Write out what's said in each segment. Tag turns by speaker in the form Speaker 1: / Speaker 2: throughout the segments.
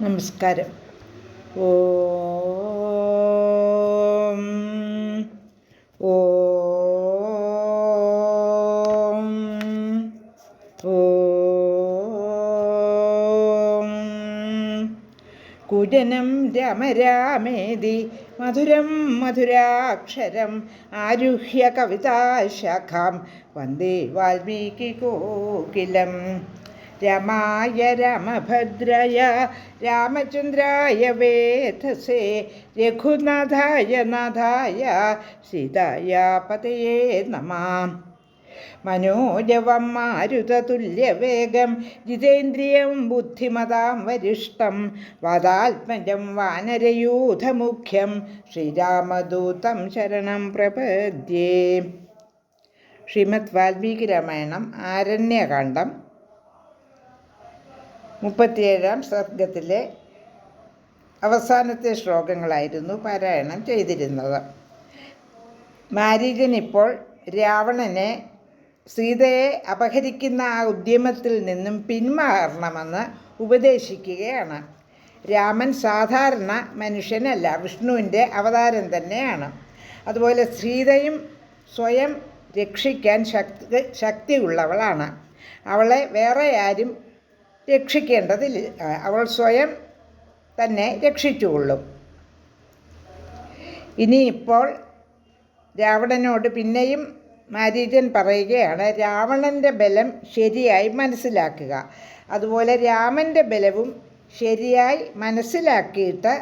Speaker 1: നമസ്കാരം. ഓം ഓം ഓം കുജനം രമരാമേതി മധുരം മധുരാക്ഷരം ആരുഹ്യ കവിതാശാഖാം വന്ദേ വാൽമീകികോകിലം. രമായ രാമഭദ്രായ രാമചന്ദ്രായ വേധസേ രഘുനാഥായ നാഥായ സീതായ പതയേ നമഃ. മനോജവം മാരുതതുല്യവേഗം ജിതേന്ദ്രിയം ബുദ്ധിമതാം വരിഷ്ടം വാതാത്മജം വാനരയൂഥമുഖ്യം ശ്രീരാമദൂതം ശരണം പ്രപദ്യേ. ശ്രീമദ് വാൽമീകി രാമായണം ആരണ്യകാണ്ഡം 37-ാം സർഗത്തിലെ അവസാനത്തെ ശ്ലോകങ്ങളായിരുന്നു പാരായണം ചെയ്തിരുന്നത്. മാരീചൻ ഇപ്പോൾ രാവണനെ സീതയെ അപഹരിക്കുന്ന ആ ഉദ്യമത്തിൽ നിന്നും പിന്മാറണമെന്ന് ഉപദേശിക്കുകയാണ്. രാമൻ സാധാരണ മനുഷ്യനല്ല, വിഷ്ണുവിൻ്റെ അവതാരം തന്നെയാണ്. അതുപോലെ സീതയും സ്വയം രക്ഷിക്കാൻ ശക്തിയുള്ളവളാണ്. അവളെ വേറെ ആരും രക്ഷിക്കേണ്ടതില്ല, അവൾ സ്വയം തന്നെ രക്ഷിച്ചുകൊള്ളും. ഇനിയിപ്പോൾ രാവണനോട് പിന്നെയും മാരീചൻ പറയുകയാണ്, രാവണൻ്റെ ബലം ശരിയായി മനസ്സിലാക്കുക, അതുപോലെ രാമൻ്റെ ബലവും ശരിയായി മനസ്സിലാക്കിയിട്ട്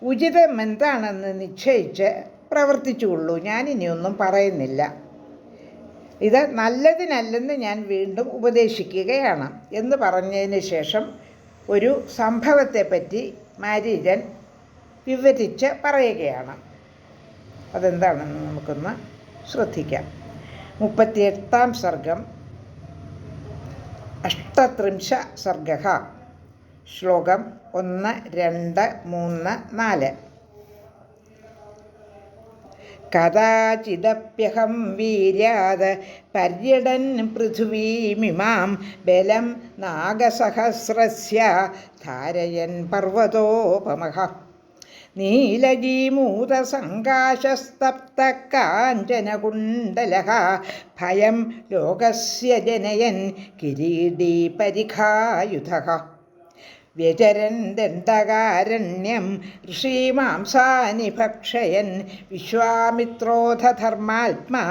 Speaker 1: ഉചിതം എന്താണെന്ന് നിശ്ചയിച്ച് പ്രവർത്തിച്ചുകൊള്ളൂ. ഞാനിനിയൊന്നും പറയുന്നില്ല. ഇത് നല്ലതിനല്ലെന്ന് ഞാൻ വീണ്ടും ഉപദേശിക്കുകയാണ് എന്ന് പറഞ്ഞതിന് ശേഷം ഒരു സംഭവത്തെപ്പറ്റി മാരീചൻ വിവരിച്ച് പറയുകയാണ്. അതെന്താണെന്ന് നമുക്കൊന്ന് ശ്രദ്ധിക്കാം. 38-ാം സർഗം 38 സർഗഃ. ശ്ലോകം 1, 2, 3, 4. കഥാചിദപ്യഹം വീര്യാത് പര്യടൻ പൃഥിവീമിമാം ബലം നാഗസഹസ്രസ്യ ധാരയൻ പർവ്വതോപമഃ. നീലജീമൂതസങ്കാശസ്തപ്തകാഞ്ചനകുണ്ടലഃ ഭയം ലോകസ്യ ജനയൻ കിരീടീ പരിഖായുധഃ. വ്യചരൻ ദണ്ഡകാരണ്യം ഋഷീമാംസാനി ഭക്ഷയൻ വിശ്വാമിത്രോധ ധർമാത്മാ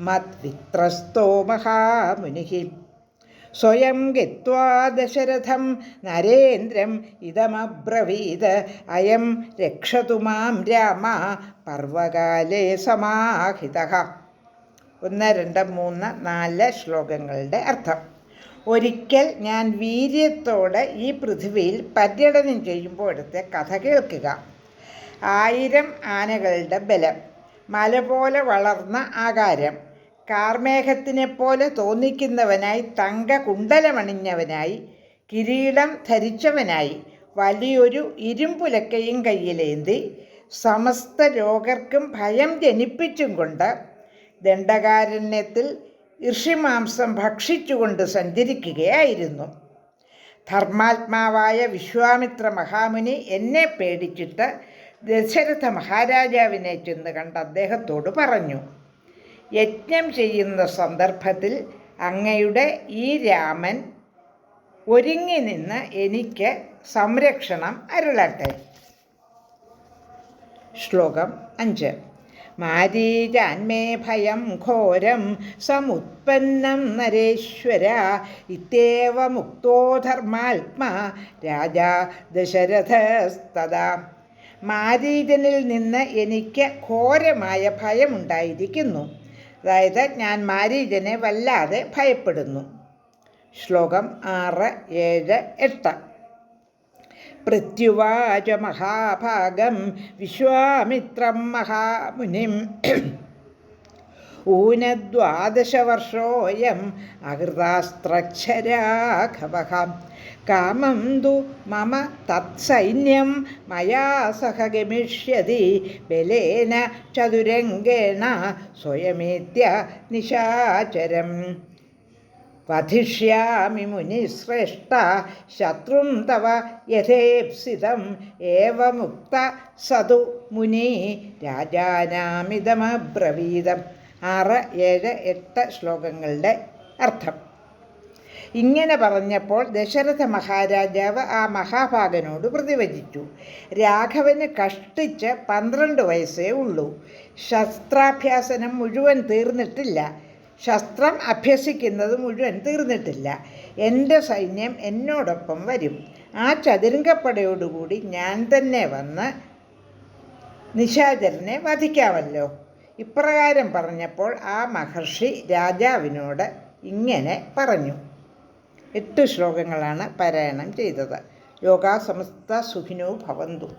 Speaker 1: മദ്വിത്രസ്തോ മഹാമുനിഃ. സ്വയം ഗത്വാ ദശരഥം നരേന്ദ്രം ഇദമബ്രവീത് അയം രക്ഷതു മാം രാമ പർവകാലേ സമാഹിതഃ. 1, 2, 3, 4 ശ്ലോകങ്ങളുടെ അർത്ഥം. ഒരിക്കൽ ഞാൻ വീര്യത്തോടെ ഈ പൃഥ്വിയിൽ പര്യടനം ചെയ്യുമ്പോഴത്തെ കഥ കേൾക്കുക. 1000 ആനകളുടെ ബലം, മല പോലെ വളർന്ന ആകാരം, കാർമേഘത്തിനെപ്പോലെ തോന്നിക്കുന്നവനായി തങ്കകുണ്ടലമണിഞ്ഞവനായി കിരീടം ധരിച്ചവനായി വലിയൊരു ഇരുമ്പുലക്കയും കയ്യിലേന്തി സമസ്ത ലോകർക്കും ഭയം ജനിപ്പിച്ചും കൊണ്ട് ദണ്ഡകാരണ്യത്തിൽ ഋഷിമാംസം ഭക്ഷിച്ചുകൊണ്ട് സഞ്ചരിക്കുകയായിരുന്നു. ധർമാത്മാവായ വിശ്വാമിത്ര മഹാമുനി എന്നെ പേടിച്ചിട്ട് ദശരഥ മഹാരാജാവിനെ ചെന്ന് കണ്ട് അദ്ദേഹത്തോട് പറഞ്ഞു, യജ്ഞം ചെയ്യുന്ന സന്ദർഭത്തിൽ അങ്ങയുടെ ഈ രാമൻ ഒരുങ്ങി നിന്ന് എനിക്ക് സംരക്ഷണം അരുളട്ടെ. ശ്ലോകം 5. മാരീചാന്മേ ഭയം ഘോരം സമുത്പന്നം നരേശ്വര ഇത്യേവമുക്തോ ധർമാത്മാ രാജാ ദശരഥസ്തദാ. മാരീചനിൽ നിന്ന് എനിക്ക് ഘോരമായ ഭയമുണ്ടായിരിക്കുന്നു. അതായത് ഞാൻ മാരീചനെ വല്ലാതെ ഭയപ്പെടുന്നു. ശ്ലോകം 6, 7, 8. പ്രത്യുവാച മഹാഭാഗം വിശ്വാമിത്രം മഹാമുനിം ഊനദ്വാദശവർഷോയം അകൃതാസ്ത്രക്ഷരാഘവഃ. കാമം തു മമ തത്സൈന്യം മയാ സഹ ഗമിഷ്യതി ബലേന ചതുരംഗേണ സ്വയമേത്യ നിശാചരം. വധിഷ്യാമി മുനിശ്രേഷ്ഠ ശത്രും തവ യഥേപ്സിതം ഏവമുക്ത സതു മുനി രാജാനാമിതമബ്രവീതം. 6, 7, 8 ശ്ലോകങ്ങളുടെ അർത്ഥം. ഇങ്ങനെ പറഞ്ഞപ്പോൾ ദശരഥ മഹാരാജാവ് ആ മഹാഭാഗനോട് പ്രതിവചിച്ചു. രാഘവന് കഷ്ടിച്ച് 12 വയസ്സേ ഉള്ളൂ. ശസ്ത്രാഭ്യാസനം മുഴുവൻ തീർന്നിട്ടില്ല. ശസ്ത്രം അഭ്യസിക്കുന്നത് മുഴുവൻ തീർന്നിട്ടില്ല. എൻ്റെ സൈന്യം എന്നോടൊപ്പം വരും. ആ ചതുരംഗപ്പടയോടുകൂടി ഞാൻ തന്നെ വന്ന് നിശാചരനെ വധിക്കാമല്ലോ. ഇപ്രകാരം പറഞ്ഞപ്പോൾ ആ മഹർഷി രാജാവിനോട് ഇങ്ങനെ പറഞ്ഞു. 8 ശ്ലോകങ്ങളാണ് പാരായണം ചെയ്തത്. ലോകാ സമസ്ത സുഖിനോ ഭവന്തു.